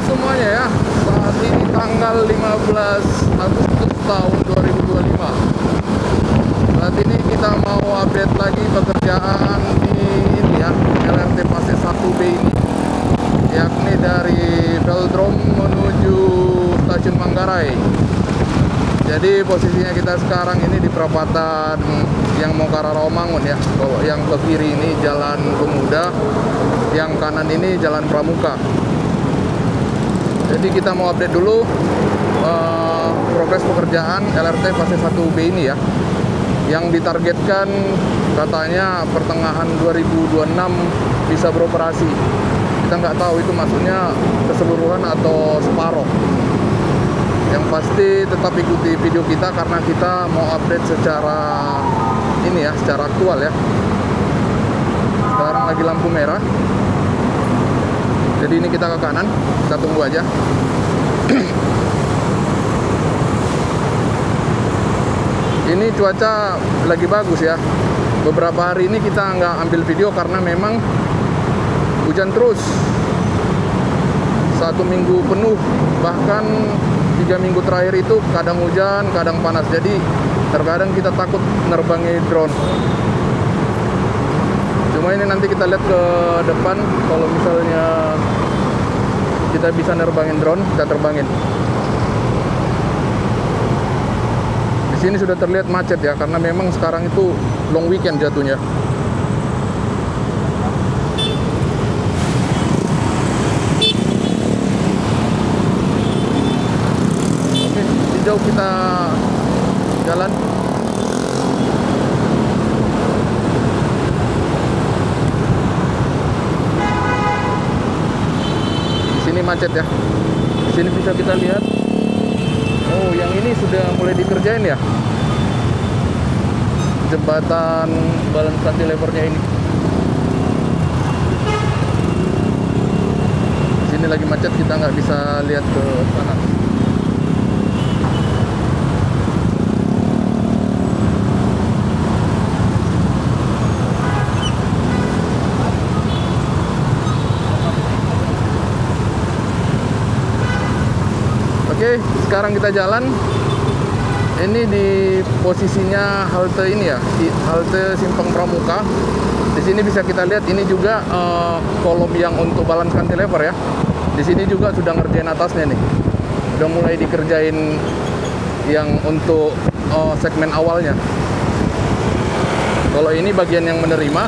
semuanya ya. Saat ini tanggal 15 Agustus tahun 2025. Saat ini kita mau update lagi pekerjaan di ini ya, LRT fase 1B ini, yakni dari Velodrome menuju Stasiun Manggarai. Jadi posisinya kita sekarang ini di perapatan yang mau ke arah Rawamangun ya. Kalau yang ke kiri ini Jalan Pemuda, yang kanan ini Jalan Pramuka. Jadi kita mau update dulu progres pekerjaan LRT fase 1B ini ya, yang ditargetkan katanya pertengahan 2026 bisa beroperasi. Kita nggak tahu itu maksudnya keseluruhan atau separuh. Yang pasti tetap ikuti video kita karena kita mau update secara ini ya, secara aktual ya. Sekarang lagi lampu merah. Jadi ini kita ke kanan, kita tunggu aja. Ini cuaca lagi bagus ya. Beberapa hari ini kita nggak ambil video karena memang hujan terus. 1 minggu penuh, bahkan 3 minggu terakhir itu kadang hujan, kadang panas. Jadi terkadang kita takut nerbangi drone. Cuma ini nanti kita lihat ke depan, kalau misalnya kita bisa nerbangin drone, kita terbangin. Di sini sudah terlihat macet ya, karena memang sekarang itu long weekend jatuhnya. Oke, jauh kita jalan. Ini macet ya. Di sini bisa kita lihat. Oh, yang ini sudah mulai dikerjain ya. Jembatan balance cantilevernya ini. Di sini lagi macet, kita nggak bisa lihat ke sana. Oke, sekarang kita jalan. Ini di posisinya halte ini ya, di halte Simpang Pramuka. Di sini bisa kita lihat ini juga kolom yang untuk balance cantilever ya. Di sini juga sudah ngerjain atasnya nih. Udah mulai dikerjain yang untuk segmen awalnya. Kalau ini bagian yang menerima,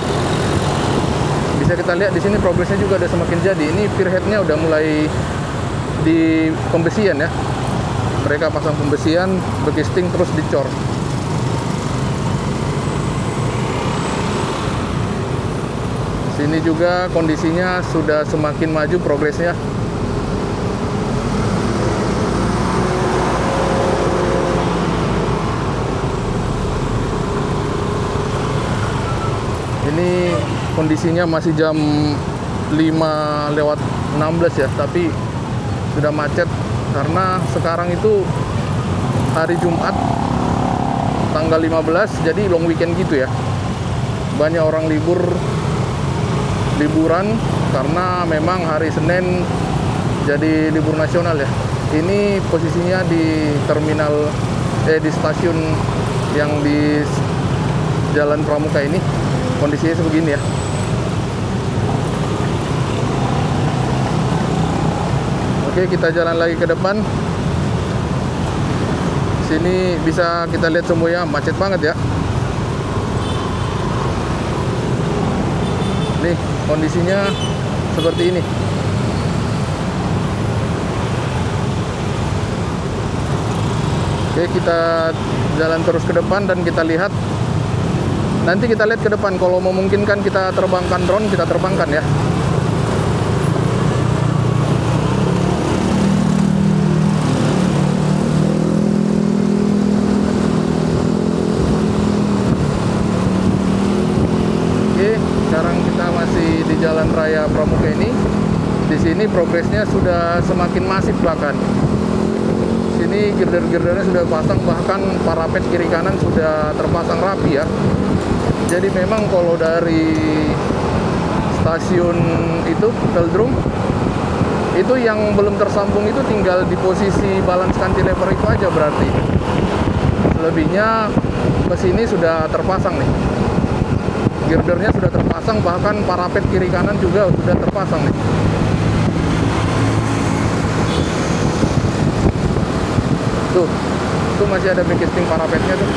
bisa kita lihat di sini progresnya juga udah semakin jadi. Ini pier head-nya udah mulai di pembesian ya. Mereka pasang pembesian, bekisting, terus dicor. Sini juga kondisinya sudah semakin maju progresnya. Ini kondisinya masih jam 5:16 ya, tapi sudah macet karena sekarang itu hari Jumat tanggal 15, jadi long weekend gitu ya. Banyak orang liburan karena memang hari Senin jadi libur nasional ya. Ini posisinya di terminal di stasiun yang di Jalan Pramuka ini. Kondisinya sebegini ya. Oke, kita jalan lagi ke depan. Sini bisa kita lihat semuanya macet banget ya. Nih, kondisinya seperti ini. Oke, kita jalan terus ke depan dan kita lihat. Nanti kita lihat ke depan, kalau memungkinkan kita terbangkan drone, kita terbangkan ya. Sekarang kita masih di Jalan Raya Pramuka ini. Di sini progresnya sudah semakin masif bahkan. Sini girder-girdernya sudah pasang, bahkan parapet kiri kanan sudah terpasang rapi ya. Jadi memang kalau dari stasiun itu Velodrome Itu yang belum tersambung itu tinggal di posisi balance cantilever itu aja berarti. Selebihnya ke sini sudah terpasang nih. Girdernya sudah terpasang, bahkan parapet kiri kanan juga sudah terpasang nih. Tuh masih ada backing parapetnya tuh.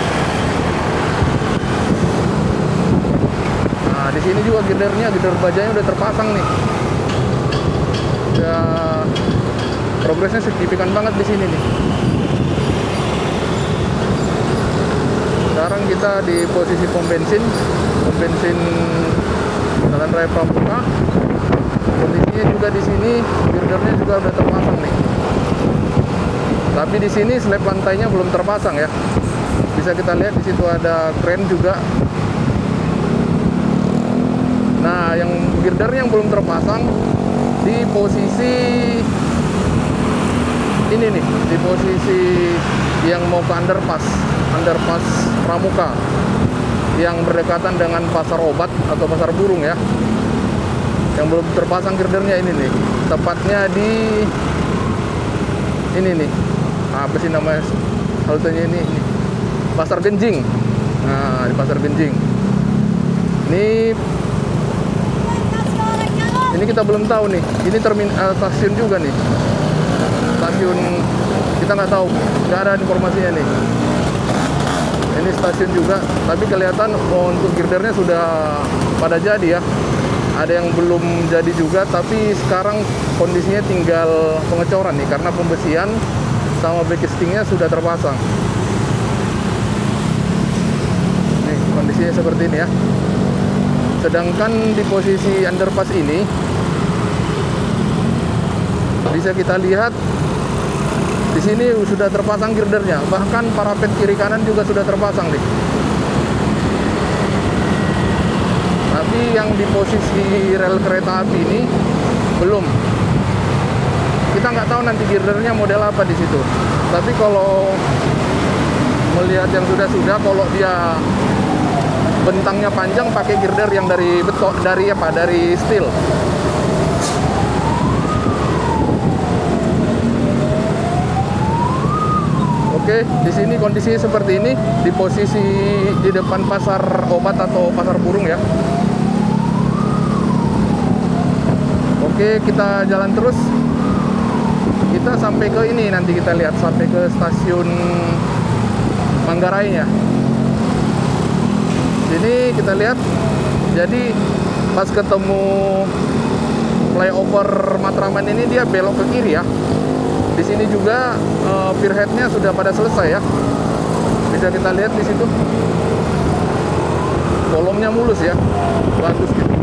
Nah, di sini juga gider bajanya udah terpasang nih. Ya, progresnya signifikan banget di sini nih. Sekarang kita di posisi pom bensin Jalan Raya Pramuka. Kondisinya juga di sini girdernya juga udah terpasang nih. Tapi di sini slab lantainya belum terpasang ya. Bisa kita lihat di situ ada kren juga. Nah, yang girdernya yang belum terpasang di posisi ini nih, di posisi yang mau ke underpass Pramuka yang berdekatan dengan pasar obat atau pasar burung ya. Yang belum terpasang girdernya ini nih, tepatnya di ini nih, apa sih namanya haltenya ini Pasar Genjing. Nah, di Pasar Genjing ini kita belum tahu nih, ini stasiun juga nih, stasiun kita nggak tahu, nggak ada informasinya nih. Ini stasiun juga, tapi kelihatan untuk girdernya sudah pada jadi ya. Ada yang belum jadi juga, tapi sekarang kondisinya tinggal pengecoran nih, karena pembesian sama backcastingnya sudah terpasang. Nih kondisinya seperti ini ya. Sedangkan di posisi underpass ini bisa kita lihat di sini sudah terpasang girdernya, bahkan parapet kiri kanan juga sudah terpasang nih. Tapi yang di posisi rel kereta api ini belum. Kita nggak tahu nanti girdernya model apa di situ. Tapi kalau melihat yang sudah, kalau dia bentangnya panjang pakai girder yang dari beton, dari steel. Oke, di sini kondisinya seperti ini di posisi di depan pasar obat atau pasar burung ya. Oke, kita jalan terus. Kita sampai ke ini, nanti kita lihat sampai ke stasiun Manggarainya. Sini kita lihat. Jadi pas ketemu flyover Matraman ini dia belok ke kiri ya. Di sini juga pierhead-nya sudah pada selesai ya. Bisa kita lihat di situ. Kolomnya mulus ya. Bagus gitu.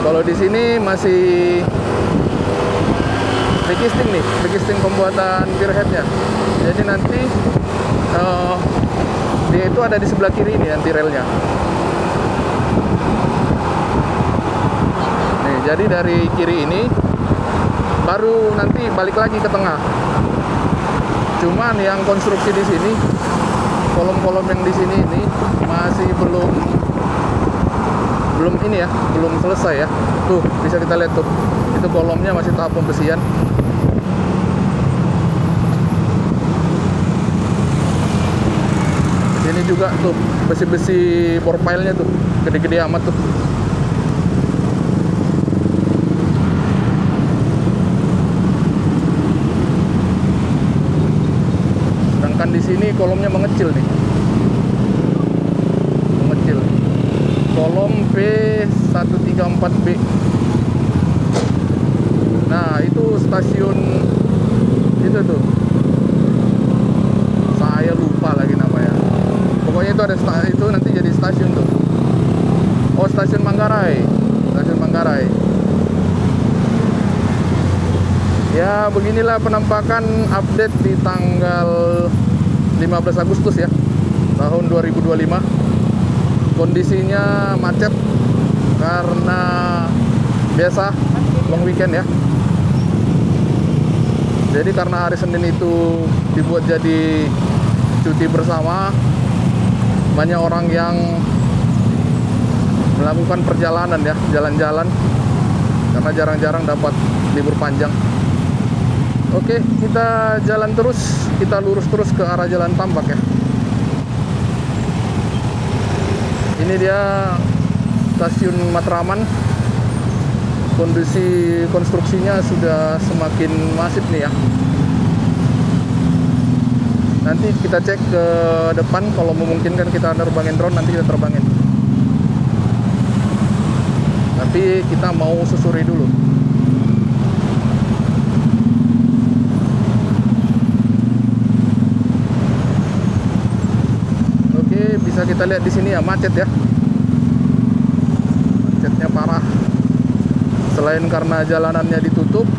Kalau di sini masih backcasting nih, backcasting pembuatan pierhead-nya. Jadi nanti dia itu ada di sebelah kiri ini nanti relnya. Nih, jadi dari kiri ini baru nanti balik lagi ke tengah. Cuman yang konstruksi di sini, kolom-kolom yang di sini ini masih belum ini ya, belum selesai ya. Tuh, bisa kita lihat tuh. Itu kolomnya masih tahap pembesian. Ini juga tuh besi-besi profile-nya tuh, gede-gede amat tuh. Sedangkan di sini kolomnya mengecil nih. Mengecil. Kolom V134B. Nah, itu stasiun itu tuh. Saya lupa lagi namanya. Pokoknya itu ada itu nanti jadi stasiun tuh. Oh, stasiun Manggarai. Stasiun Manggarai. Ya, beginilah penampakan update di tanggal 15 Agustus ya, tahun 2025. Kondisinya macet karena biasa long weekend ya. Jadi karena hari Senin itu dibuat jadi cuti bersama, banyak orang yang melakukan perjalanan ya, jalan-jalan, karena jarang-jarang dapat libur panjang. Oke, kita jalan terus, kita lurus terus ke arah Jalan Tambak ya. Ini dia stasiun Matraman. Kondisi konstruksinya sudah semakin masif nih ya. Nanti kita cek ke depan, kalau memungkinkan kita nerbangin drone, nanti kita terbangin. Tapi kita mau susuri dulu. Oke, bisa kita lihat di sini ya, macet ya. Macetnya parah. Selain karena jalanannya ditutup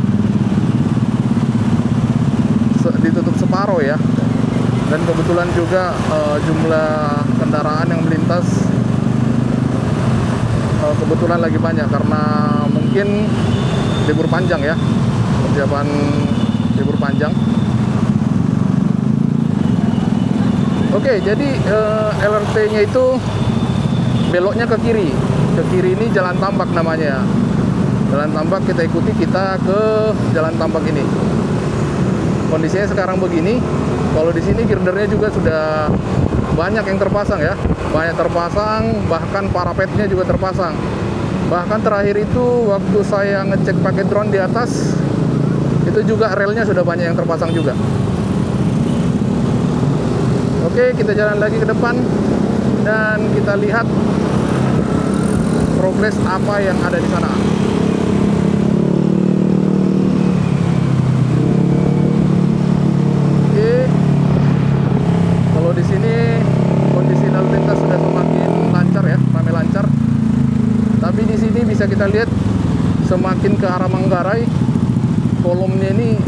separuh ya. Dan kebetulan juga jumlah kendaraan yang melintas kebetulan lagi banyak karena mungkin libur panjang ya, persiapan libur panjang. Oke, jadi LRT-nya itu beloknya ke kiri. Ke kiri ini Jalan Tambak namanya. Jalan Tambak, kita ikuti, kita ke Jalan Tambak ini. Kondisinya sekarang begini. Kalau di sini girdernya juga sudah banyak yang terpasang ya, banyak terpasang, bahkan parapetnya juga terpasang. Bahkan terakhir itu waktu saya ngecek pakai drone di atas, itu juga relnya sudah banyak yang terpasang juga. Oke, kita jalan lagi ke depan dan kita lihat progres apa yang ada di sana. Di sini kondisi lalu lintas sudah semakin lancar ya, ramai lancar. Tapi di sini bisa kita lihat semakin ke arah Manggarai, kolomnya ini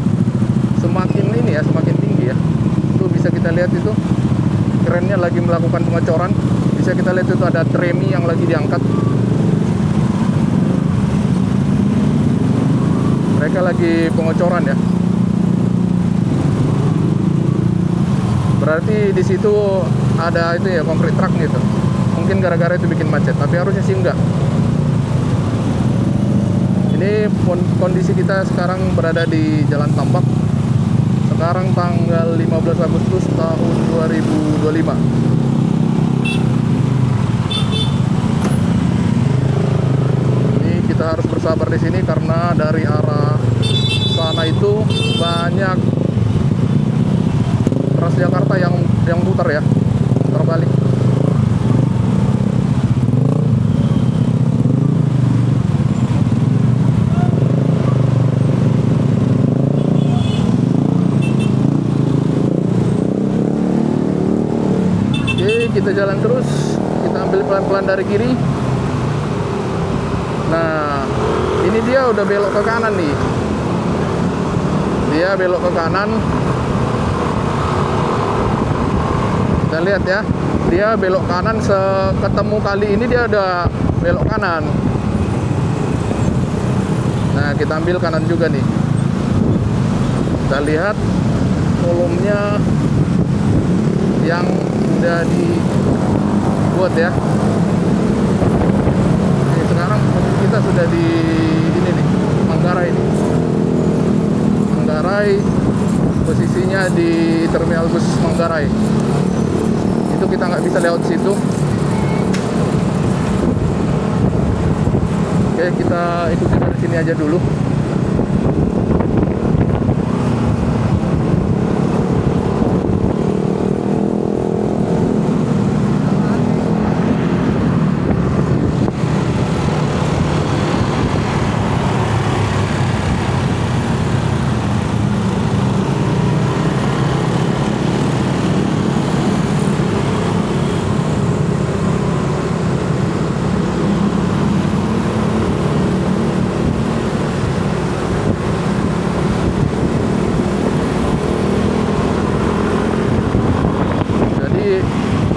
semakin tinggi ya. Itu bisa kita lihat, itu kerennya lagi melakukan pengecoran. Bisa kita lihat itu ada tremi yang lagi diangkat. Mereka lagi pengecoran ya. Berarti di situ ada itu ya, konkret truk gitu. Mungkin gara-gara itu bikin macet, tapi harusnya sih enggak. Ini kondisi kita sekarang berada di Jalan Tambak. Sekarang tanggal 15 Agustus tahun 2025. Ini kita harus bersabar di sini karena dari arah sana itu banyak Transjakarta yang muter ya, terbalik. Oke, kita jalan terus, kita ambil pelan-pelan dari kiri. Nah, ini dia udah belok ke kanan nih. Dia belok ke kanan. Kita lihat ya, dia belok kanan, ketemu kali ini dia udah belok kanan. Nah, kita ambil kanan juga nih. Kita lihat kolomnya yang udah dibuat ya. Ini sekarang kita sudah di ini nih, Manggarai ini. Manggarai, posisinya di Terminal Bus Manggarai. Itu kita nggak bisa lewat situ. Oke, kita ikuti dari sini aja dulu.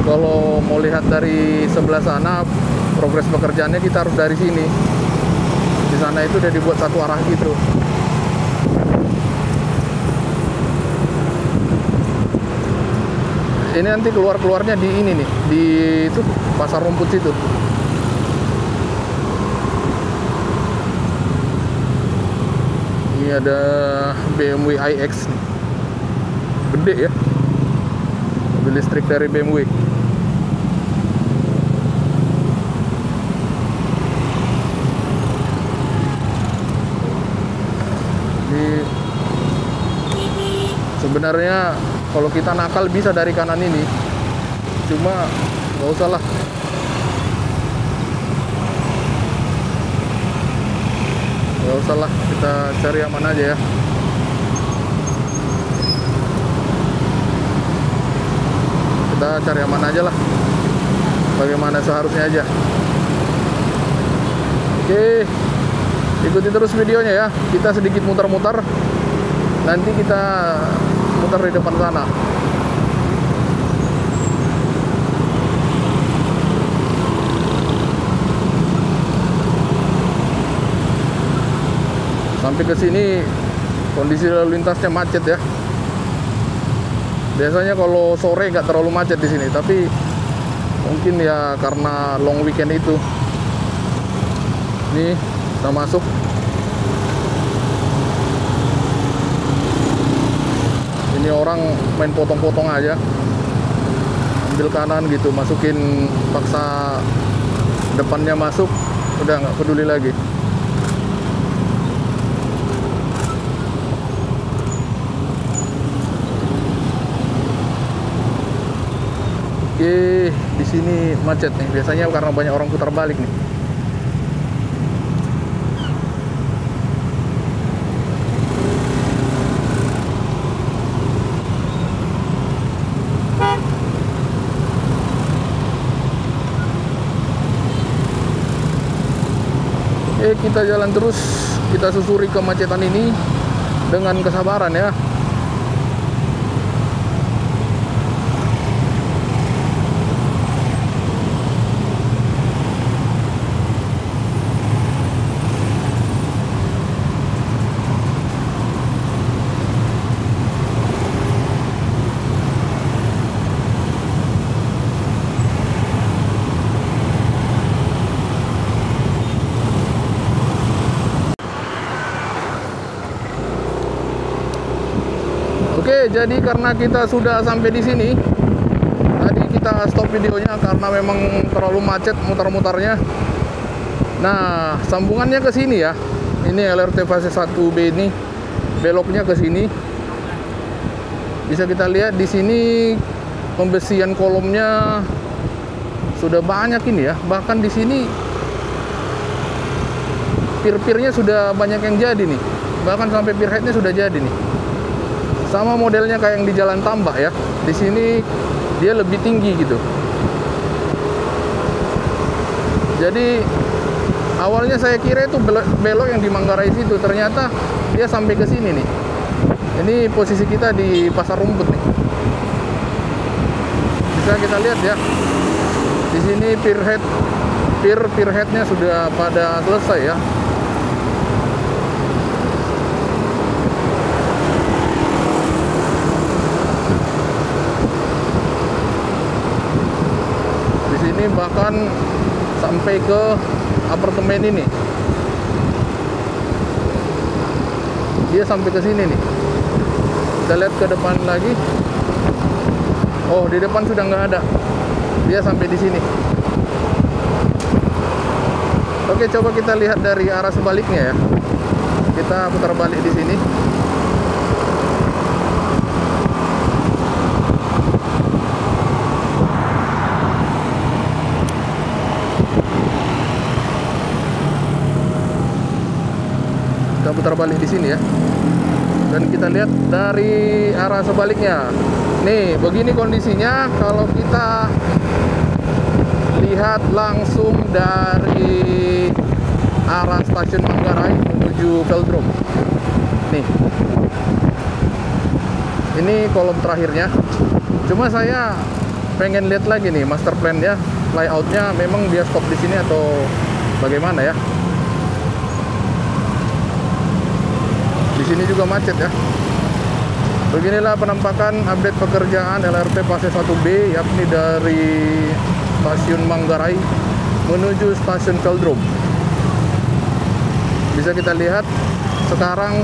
Kalau mau lihat dari sebelah sana progres pekerjaannya, kita harus dari sini. Di sana itu udah dibuat satu arah gitu. Ini nanti keluarnya di ini nih, di itu Pasar Rumput situ. Ini ada BMW iX nih. Gede ya, mobil listrik dari BMW. Jadi sebenarnya kalau kita nakal bisa dari kanan ini, cuma nggak usah lah. Nggak usah lah, kita cari aman aja ya. Kita cari aman aja lah, bagaimana seharusnya aja. Oke, ikuti terus videonya ya. Kita sedikit muter-muter, nanti kita muter di depan sana. Sampai ke sini kondisi lalu lintasnya macet ya. Biasanya kalau sore nggak terlalu macet di sini, tapi mungkin ya karena long weekend itu. Nih, kita masuk. Ini orang main potong-potong aja, ambil kanan gitu, masukin, paksa depannya masuk, udah nggak peduli lagi. Oke, di sini macet nih. Biasanya karena banyak orang putar balik nih. Oke, kita jalan terus. Kita susuri kemacetan ini dengan kesabaran ya. Oke, jadi karena kita sudah sampai di sini, tadi kita stop videonya karena memang terlalu macet muter-muternya. Nah, sambungannya ke sini ya. Ini LRT fase 1B ini, beloknya ke sini. Bisa kita lihat di sini pembesian kolomnya sudah banyak ini ya. Bahkan di sini pir-pirnya sudah banyak yang jadi nih. Bahkan sampai pirheadnya sudah jadi nih. Sama modelnya kayak yang di Jalan Tambak ya. Di sini dia lebih tinggi gitu. Jadi awalnya saya kira itu belok yang di Manggarai situ, ternyata dia sampai ke sini nih. Ini posisi kita di Pasar Rumput nih. Bisa kita lihat ya. Di sini pirheadnya sudah pada selesai ya. Ini bahkan sampai ke apartemen ini, dia sampai ke sini nih. Kita lihat ke depan lagi. Oh, di depan sudah nggak ada, dia sampai di sini. Oke, coba kita lihat dari arah sebaliknya ya. Kita putar balik di sini. Kita putar balik di sini ya. Dan kita lihat dari arah sebaliknya. Nih, begini kondisinya kalau kita lihat langsung dari arah stasiun Manggarai menuju Velodrome. Nih. Ini kolom terakhirnya. Cuma saya pengen lihat lagi nih master plan-nya, layout-nya memang dia stop di sini atau bagaimana ya. Di sini juga macet ya. Beginilah penampakan update pekerjaan LRT fase 1B, yakni dari stasiun Manggarai menuju stasiun Velodrome. Bisa kita lihat sekarang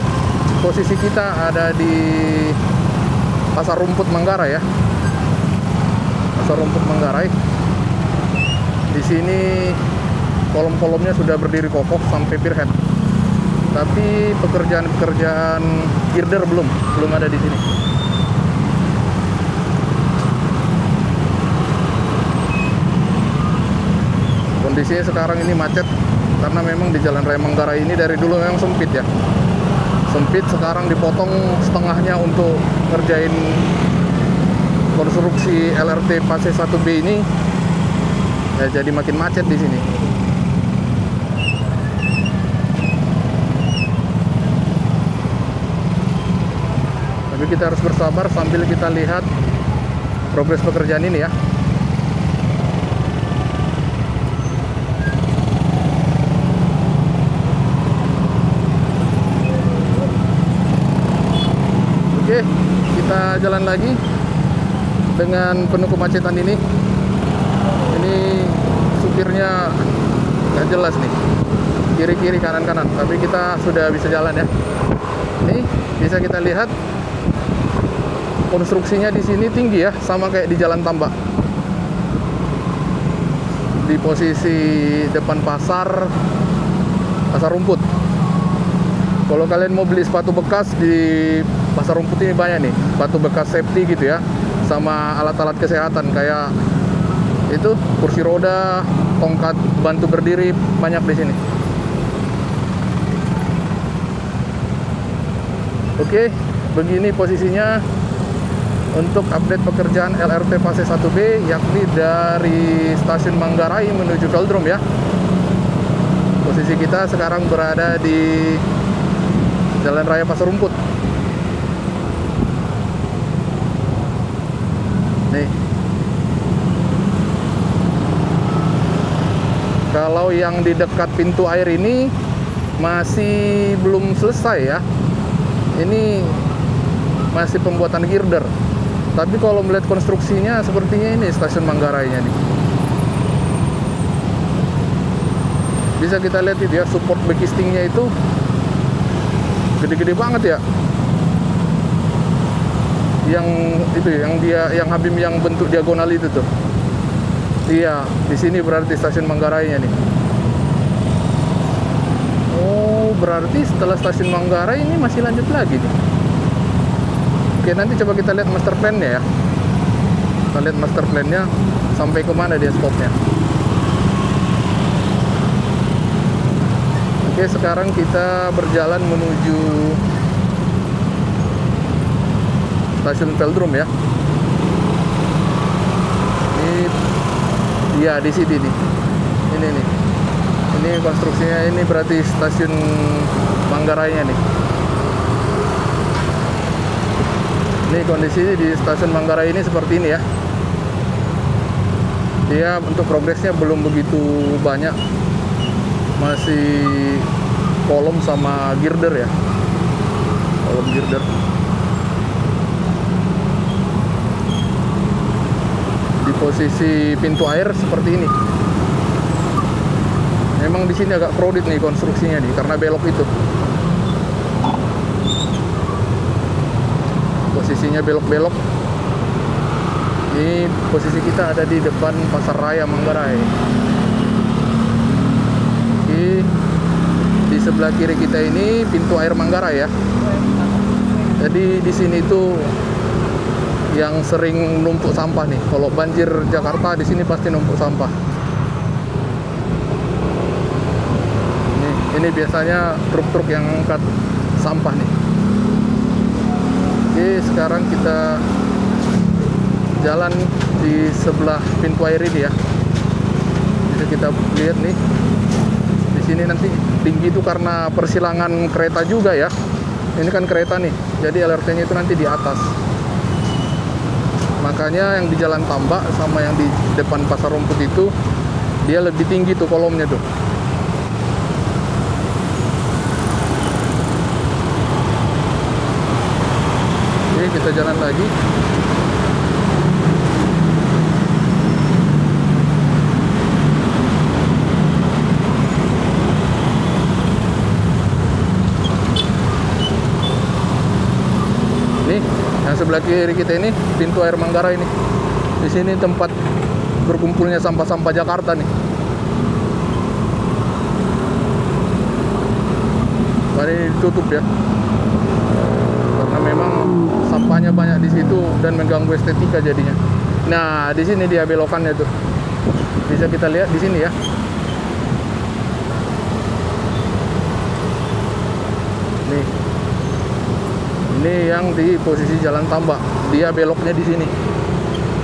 posisi kita ada di Pasar Rumput Manggarai ya. Pasar Rumput Manggarai. Di sini kolom-kolomnya sudah berdiri kokoh sampai pierhead. Tapi pekerjaan-pekerjaan girder belum ada di sini. Kondisinya sekarang ini macet karena memang di Jalan Raya Manggarai ini dari dulu memang sempit ya. Sempit, sekarang dipotong setengahnya untuk ngerjain konstruksi LRT fase 1B ini. Ya, jadi makin macet di sini. Tapi kita harus bersabar sambil kita lihat progres pekerjaan ini ya. Oke, kita jalan lagi dengan penuh kemacetan ini. Ini supirnya nggak jelas nih, kiri-kiri kanan-kanan, tapi kita sudah bisa jalan ya. Ini bisa kita lihat konstruksinya di sini tinggi ya, sama kayak di Jalan Tambak. Di posisi depan pasar Rumput. Kalau kalian mau beli sepatu bekas di Pasar Rumput ini banyak nih, sepatu bekas safety gitu ya, sama alat-alat kesehatan kayak itu kursi roda, tongkat bantu berdiri, banyak di sini. Oke, begini posisinya untuk update pekerjaan LRT fase 1B, yakni dari stasiun Manggarai menuju Velodrome ya. Posisi kita sekarang berada di Jalan Raya Pasar Rumput. Nih. Kalau yang di dekat pintu air ini masih belum selesai ya. Ini masih pembuatan girder. Tapi kalau melihat konstruksinya sepertinya ini stasiun Manggarainya nih. Bisa kita lihat itu ya, support bekistingnya itu gede-gede banget ya. Yang itu yang Habim yang bentuk diagonal itu tuh. Iya, di sini berarti stasiun Manggarainya nih. Oh, berarti setelah stasiun Manggarai ini masih lanjut lagi nih. Oke, nanti coba kita lihat master plan-nya ya. Kita lihat master plan-nya sampai kemana dia stopnya. Oke, sekarang kita berjalan menuju stasiun Velodrome ya. Iya, di sini nih. Ini nih. Ini konstruksinya ini berarti stasiun Manggarainya nih. Ini kondisi di stasiun Manggarai ini seperti ini ya. Dia untuk progresnya belum begitu banyak. Masih kolom sama girder ya. Kolom girder. Di posisi pintu air seperti ini. Memang di sini agak crowded nih konstruksinya nih karena belok itu. Posisinya belok-belok. Ini posisi kita ada di depan Pasar Raya Manggarai. Di sebelah kiri kita ini pintu air Manggarai ya. Jadi di sini tuh yang sering numpuk sampah nih. Kalau banjir Jakarta di sini pasti numpuk sampah. Ini biasanya truk-truk yang angkat sampah nih. Oke, sekarang kita jalan di sebelah pintu air ini ya. Bisa kita lihat nih. Di sini nanti tinggi itu karena persilangan kereta juga ya. Ini kan kereta nih. Jadi LRT-nya itu nanti di atas. Makanya yang di Jalan Tambak sama yang di depan Pasar Rumput itu dia lebih tinggi tuh kolomnya tuh. Oke, kita jalan lagi. Nih, yang sebelah kiri kita ini pintu air Manggarai ini. Di sini tempat berkumpulnya sampah-sampah Jakarta nih. Ini ditutup ya, karena memang sampahnya banyak di situ dan mengganggu estetika jadinya. Nah, di sini dia belokannya tuh, bisa kita lihat di sini ya. Nih, ini yang di posisi jalan tambak, dia beloknya di sini.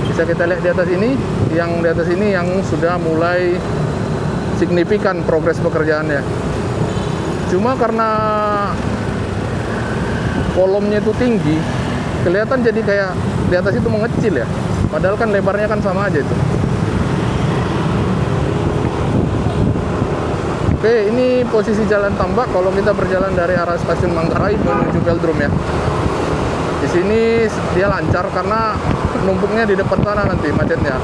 Bisa kita lihat di atas ini, yang di atas ini yang sudah mulai signifikan progres pekerjaannya. Cuma karena kolomnya itu tinggi, kelihatan jadi kayak di atas itu mengecil ya. Padahal kan lebarnya kan sama aja itu. Oke, ini posisi jalan tambak kalau kita berjalan dari arah stasiun Manggarai menuju Velodrome ya. Di sini dia lancar karena numpuknya di depan sana nanti macetnya.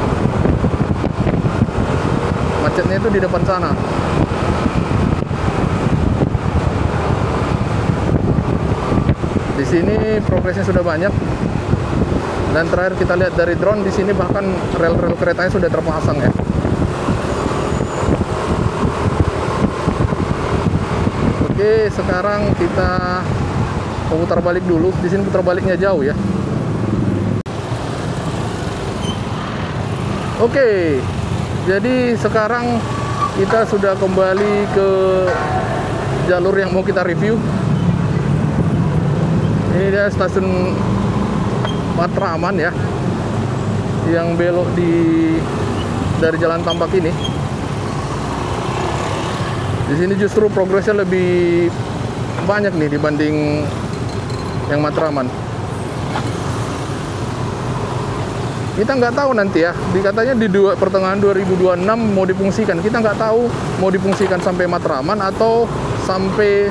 Macetnya itu di depan sana. Di sini progresnya sudah banyak. Dan terakhir kita lihat dari drone, di sini bahkan rel-rel keretanya sudah terpasang ya. Oke, sekarang kita putar balik dulu. Di sini putar baliknya jauh ya. Oke, jadi sekarang kita sudah kembali ke jalur yang mau kita review. Ini dia stasiun Matraman ya, yang belok dari jalan tambak ini. Di sini justru progresnya lebih banyak nih dibanding yang Matraman. Kita nggak tahu nanti ya, dikatanya di pertengahan 2026 mau difungsikan. Kita nggak tahu mau difungsikan sampai Matraman atau sampai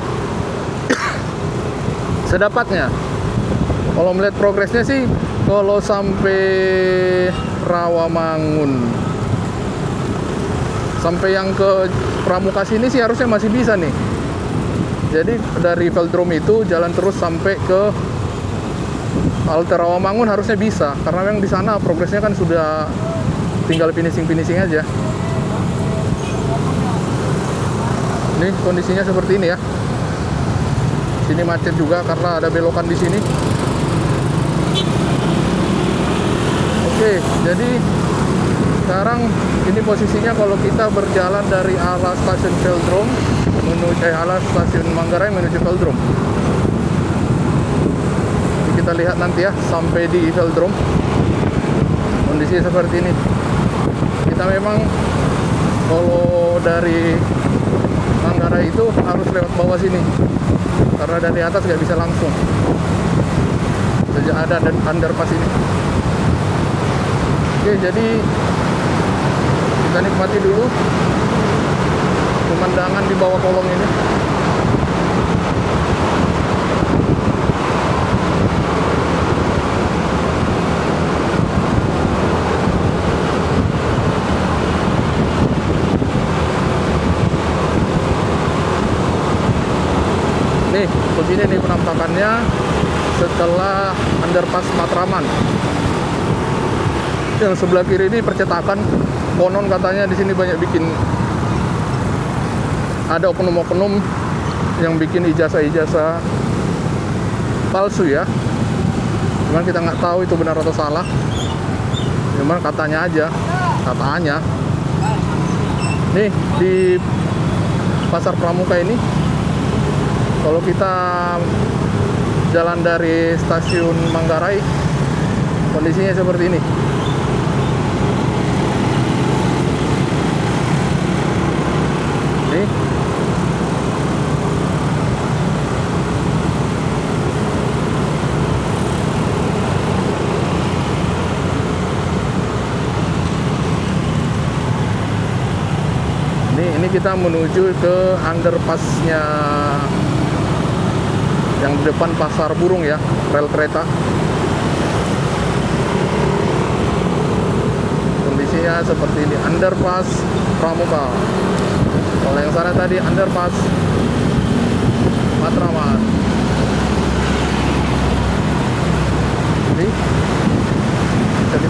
sedapatnya. Kalau melihat progresnya sih, kalau sampai Rawamangun, sampai yang ke Pramuka sini sih harusnya masih bisa nih. Jadi dari Velodrome itu jalan terus sampai ke halte Rawamangun harusnya bisa, karena memang di sana progresnya kan sudah tinggal finishing aja. Ini kondisinya seperti ini ya. Sini macet juga karena ada belokan di sini. Oke, jadi sekarang ini posisinya kalau kita berjalan dari arah stasiun Velodrome menuju arah stasiun Manggarai menuju Velodrome. Kita lihat nanti ya sampai di Velodrome kondisinya seperti ini. Kita memang kalau dari Manggarai itu harus lewat bawah sini karena dari atas nggak bisa langsung. Sejak ada underpass ini. Oke, jadi kita nikmati dulu pemandangan di bawah kolong ini. Nih, begini nih penampakannya setelah underpass Matraman. Yang sebelah kiri ini percetakan, konon katanya di sini banyak bikin, ada oknum-oknum yang bikin ijazah-ijazah palsu ya. Cuman kita nggak tahu itu benar atau salah. Cuman katanya aja, katanya. Nih di Pasar Pramuka ini, kalau kita jalan dari stasiun Manggarai, kondisinya seperti ini. Ini kita menuju ke underpassnya yang di depan Pasar Burung ya, rel kereta. Kondisinya seperti ini, underpass Pramuka. Kalau yang sana tadi underpass Matraman.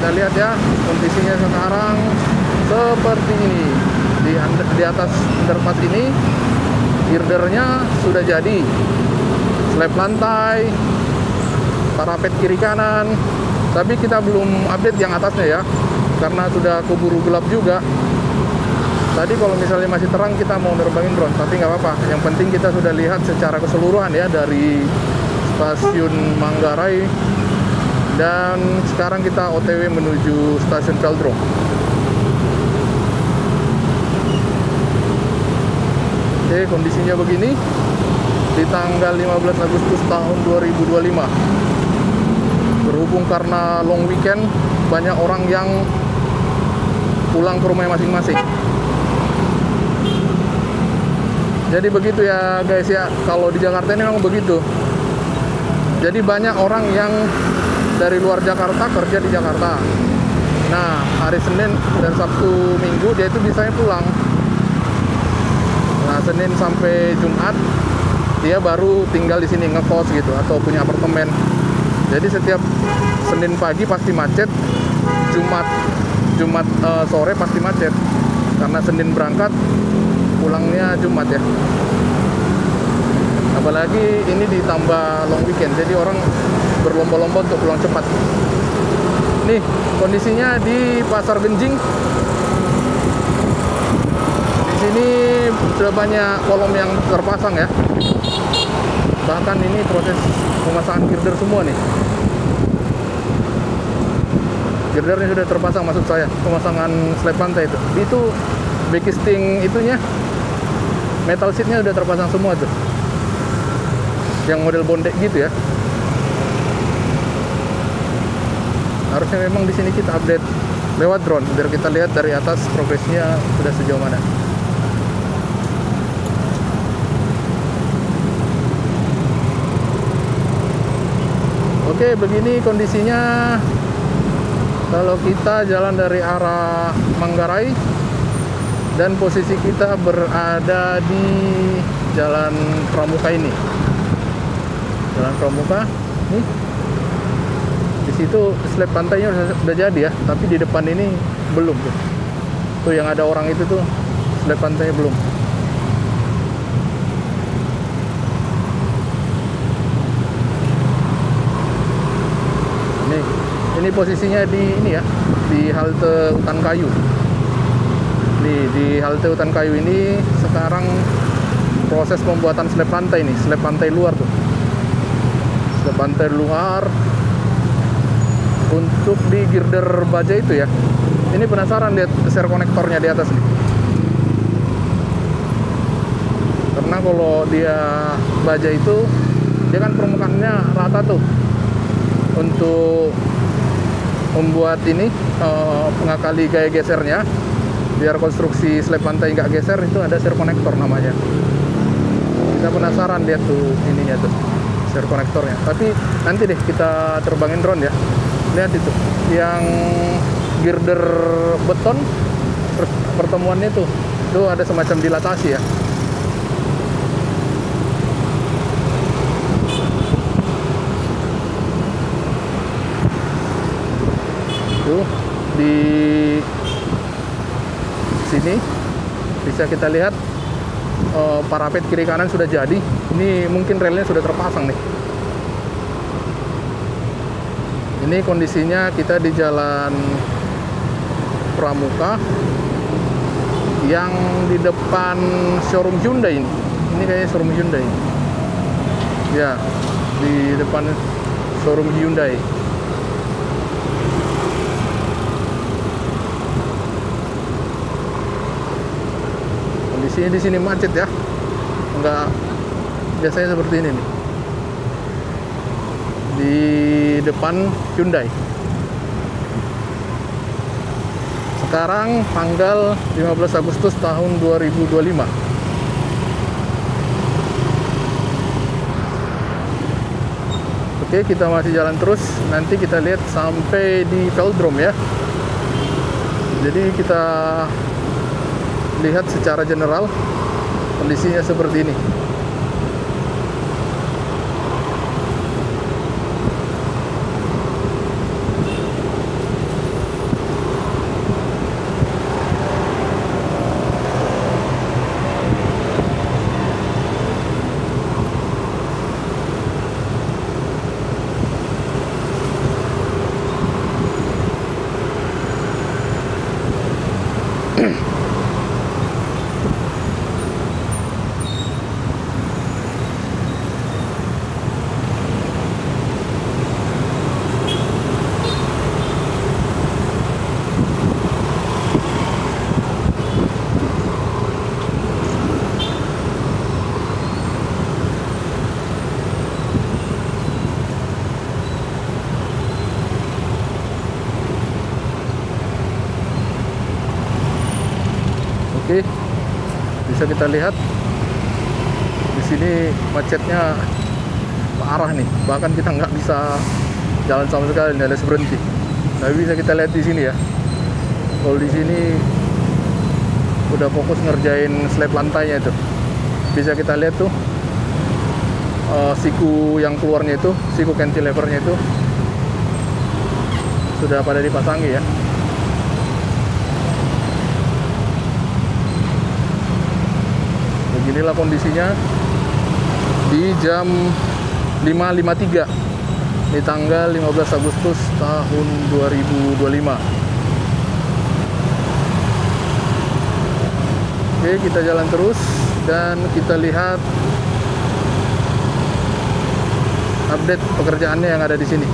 kita lihat ya, kondisinya sekarang seperti ini. Di atas underpass ini girdernya sudah jadi, slab lantai, parapet kiri kanan, tapi kita belum update yang atasnya ya, karena sudah keburu gelap juga. Tadi kalau misalnya masih terang kita mau nerbangin drone, tapi nggak apa-apa. Yang penting kita sudah lihat secara keseluruhan ya dari stasiun Manggarai, dan sekarang kita OTW menuju stasiun Velodrome. Oke, kondisinya begini di tanggal 15 Agustus tahun 2025. Berhubung karena long weekend, banyak orang yang pulang ke rumahnya masing-masing. Jadi begitu ya guys ya, kalau di Jakarta ini memang begitu. Jadi banyak orang yang dari luar Jakarta kerja di Jakarta. Nah, hari Senin dan Sabtu Minggu dia itu bisanya pulang. Nah, Senin sampai Jumat dia baru tinggal di sini, ngekos gitu atau punya apartemen. Jadi setiap Senin pagi pasti macet, Jumat sore pasti macet. Karena Senin berangkat, pulangnya Jumat ya. Apalagi ini ditambah long weekend, jadi orang berlomba-lomba untuk pulang cepat. Nih, kondisinya di Pasar Genjing. Ini sudah banyak kolom yang terpasang ya. Bahkan ini proses pemasangan girder semua nih. Girdernya sudah terpasang, maksud saya pemasangan slab lantai itu. Itu backisting itunya, metal sheetnya sudah terpasang semua tuh. Yang model bondek gitu ya. Harusnya memang di sini kita update lewat drone biar kita lihat dari atas progresnya sudah sejauh mana. Oke, begini kondisinya kalau kita jalan dari arah Manggarai dan posisi kita berada di Jalan Pramuka ini. Jalan Pramuka nih. Di situ slab pantainya sudah jadi ya, tapi di depan ini belum tuh. Tuh yang ada orang itu tuh slab pantainya belum. Ini posisinya di ini ya, di halte Hutan Kayu. Nih, di halte Hutan Kayu ini sekarang proses pembuatan slab lantai nih, slab lantai luar tuh. Slab lantai luar untuk di girder baja itu ya. Ini penasaran lihat share konektornya di atas nih. Karena kalau dia baja itu dia kan permukaannya rata tuh. Untuk membuat ini mengakali gaya gesernya biar konstruksi slab lantai nggak geser, itu ada share konektor namanya. Kita penasaran lihat tuh ininya tuh share konektornya, tapi nanti deh kita terbangin drone ya. Lihat itu yang girder beton, terus pertemuannya tuh ada semacam dilatasi ya. Tuh di sini bisa kita lihat parapet kiri kanan sudah jadi. Ini mungkin relnya sudah terpasang nih. Ini kondisinya kita di Jalan Pramuka yang di depan showroom Hyundai ini. Ini kayaknya showroom Hyundai. Ya, di depan showroom Hyundai. Kondisinya di sini macet ya. Enggak biasanya seperti ini nih. Di depan Hyundai. Sekarang tanggal 15 Agustus tahun 2025. Oke, kita masih jalan terus. Nanti kita lihat sampai di Velodrome ya. Jadi kita lihat secara general kondisinya seperti ini. Oke, bisa kita lihat di sini macetnya parah nih, bahkan kita nggak bisa jalan sama sekali, nggak ada berhenti. Tapi bisa kita lihat di sini ya, kalau di sini udah fokus ngerjain slab lantainya itu. Bisa kita lihat tuh siku yang keluarnya itu, siku cantilevernya itu sudah pada dipasangi ya. Beginilah kondisinya di jam 5.53 di tanggal 15 Agustus tahun 2025. Oke, kita jalan terus dan kita lihat update pekerjaannya yang ada di sini.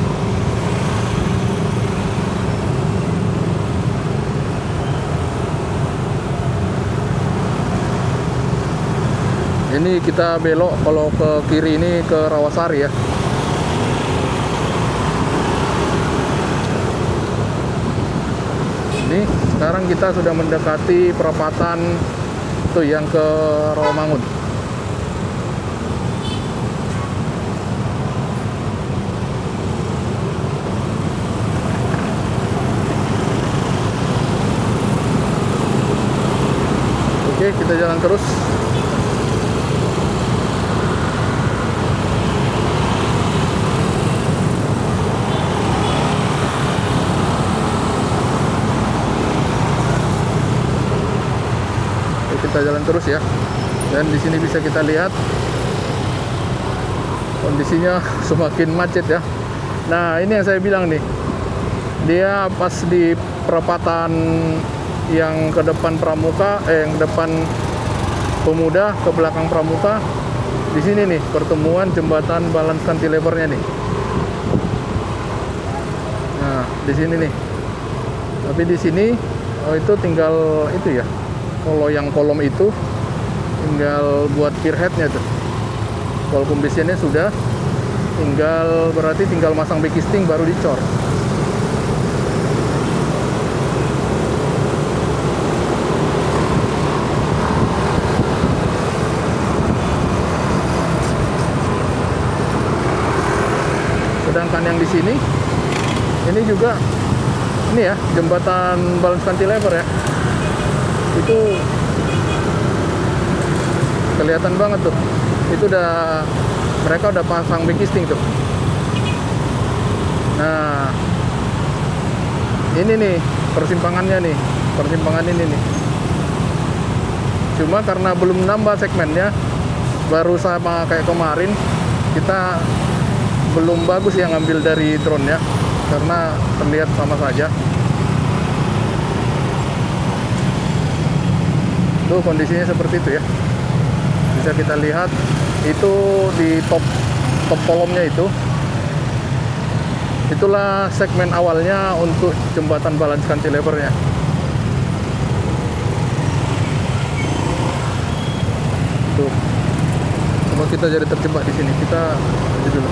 Ini kita belok, kalau ke kiri ini ke Rawasari ya. Ini sekarang kita sudah mendekati perapatan tuh yang ke Rawamangun. Oke, kita jalan terus. Kita jalan terus ya, dan di sini bisa kita lihat kondisinya semakin macet ya. Nah, ini yang saya bilang nih, dia pas di perapatan yang ke depan Pramuka, yang depan Pemuda ke belakang Pramuka, di sini nih pertemuan jembatan balance cantilevernya nih. Nah, di sini nih. Tapi di sini itu tinggal itu ya. Kalau yang kolom itu tinggal buat pier headnya tuh. Kalau pembesiannya sudah, berarti tinggal masang backisting baru dicor. Sedangkan yang di sini, ini juga ini ya jembatan balance cantilever ya. Itu kelihatan banget tuh, itu mereka udah pasang backisting tuh. Nah, ini nih persimpangannya nih, persimpangan ini nih. Cuma karena belum nambah segmennya, baru sama kayak kemarin, kita belum bagus ya ngambil dari drone ya, karena terlihat sama saja. Tuh kondisinya seperti itu ya. Bisa kita lihat itu di top kolomnya itu. Itulah segmen awalnya untuk jembatan balance cantilevernya. Tuh. Coba kita jadi terjebak di sini. Kita lanjut dulu.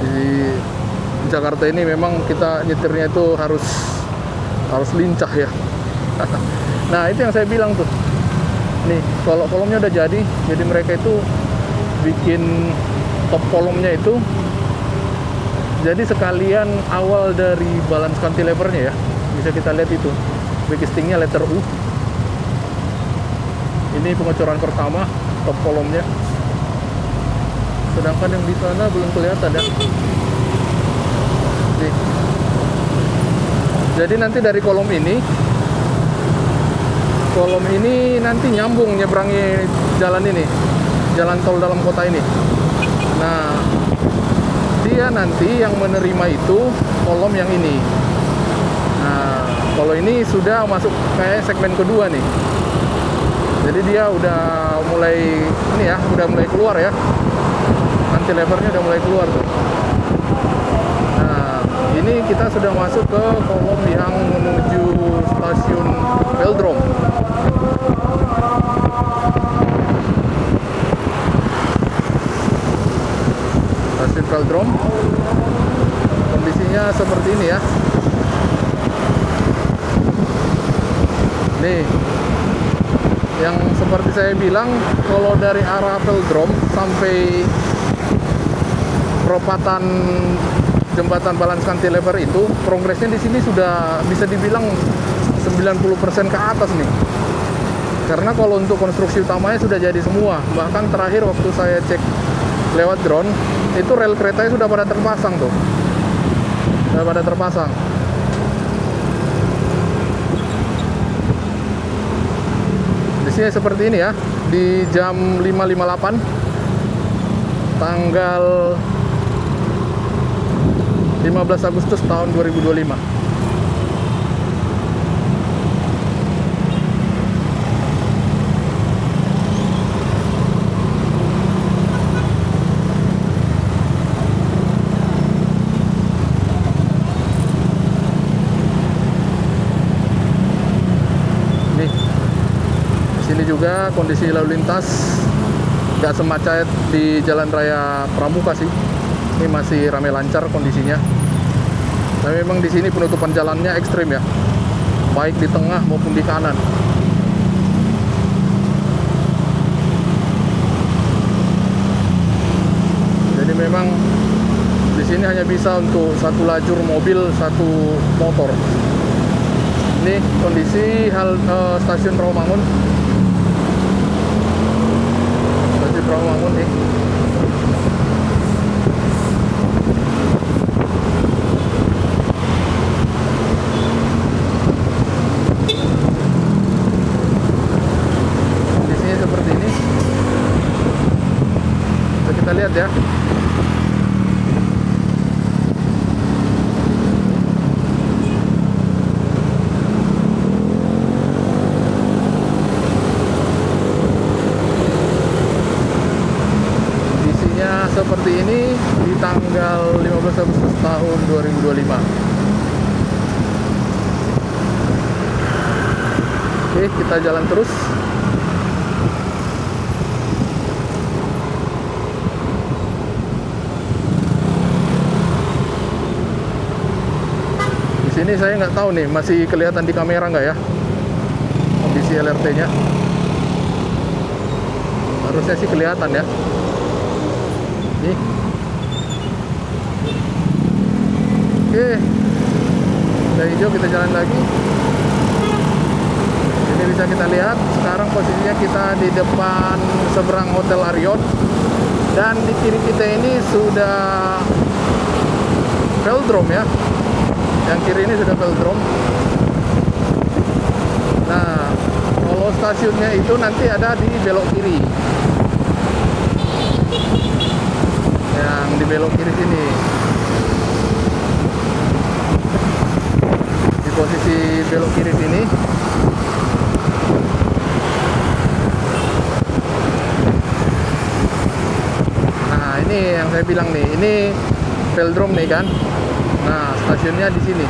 Di Jakarta ini memang kita nyetirnya itu harus lincah ya. Nah, itu yang saya bilang tuh. Nih, kalau kolomnya udah jadi mereka itu bikin top kolomnya itu jadi sekalian awal dari balance cantilevernya ya. Bisa kita lihat itu. Backistingnya letter U. Ini pengecoran pertama top kolomnya. Sedangkan yang di sana belum kelihatan ya. Jadi nanti dari kolom ini nanti nyambung nyeberangi jalan ini, jalan tol dalam kota ini. Nah, dia nanti yang menerima itu kolom yang ini. Nah, kalau ini sudah masuk kayak segmen kedua nih. Jadi dia udah mulai ini ya, udah mulai keluar ya. Cantilevernya udah mulai keluar tuh. Ini kita sudah masuk ke kolom yang menuju stasiun Velodrome. Stasiun Velodrome. seperti ini ya. Nih, yang seperti saya bilang, kalau dari arah Velodrome sampai perempatan jembatan Balance Cantilever itu, progresnya di sini sudah bisa dibilang 90% ke atas nih. Karena kalau untuk konstruksi utamanya sudah jadi semua. Bahkan terakhir waktu saya cek lewat drone, itu rel keretanya sudah pada terpasang tuh. Sudah pada terpasang. Di sini seperti ini ya, di jam 5.58 tanggal 15 Agustus tahun 2025. Ini juga kondisi lalu lintas nggak semacet di Jalan Raya Pramuka sih. Ini masih ramai lancar kondisinya. Tapi memang di sini penutupan jalannya ekstrim ya, baik di tengah maupun di kanan. Jadi memang di sini hanya bisa untuk satu lajur mobil, satu motor. Ini kondisi stasiun Rawamangun. Rawamangun nih. Kondisinya seperti ini. Bisa kita lihat ya. Seperti ini di tanggal 15 Agustus tahun 2025. Oke, kita jalan terus. Di sini saya nggak tahu nih, masih kelihatan di kamera nggak ya kondisi LRT-nya. Harusnya sih kelihatan ya. Nih. Oke, udah hijau, kita jalan lagi. Ini bisa kita lihat sekarang posisinya kita di depan seberang Hotel Arion, dan di kiri kita ini sudah Velodrome ya. Yang kiri ini sudah Velodrome. Nah, kalau stasiunnya itu nanti ada di belok kiri. Yang di belok kiri sini, di posisi belok kiri sini. Nah, ini yang saya bilang nih, ini Velodrome nih kan. Nah, stasiunnya di sini.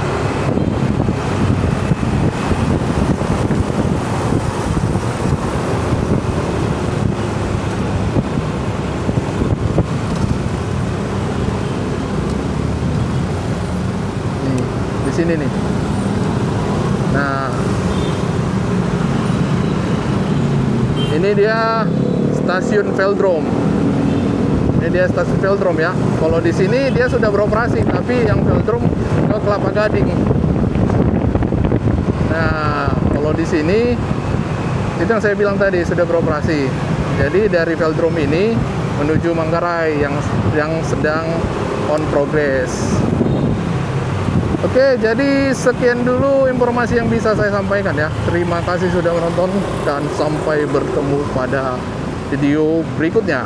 Sini nih. Nah, ini dia stasiun Velodrome. Ini dia stasiun Velodrome ya. Kalau di sini dia sudah beroperasi, tapi yang Velodrome ke Kelapa Gading. Nah, kalau di sini itu yang saya bilang tadi sudah beroperasi. Jadi dari Velodrome ini menuju Manggarai yang sedang on progress. Oke, jadi sekian dulu informasi yang bisa saya sampaikan ya. Terima kasih sudah menonton dan sampai bertemu pada video berikutnya.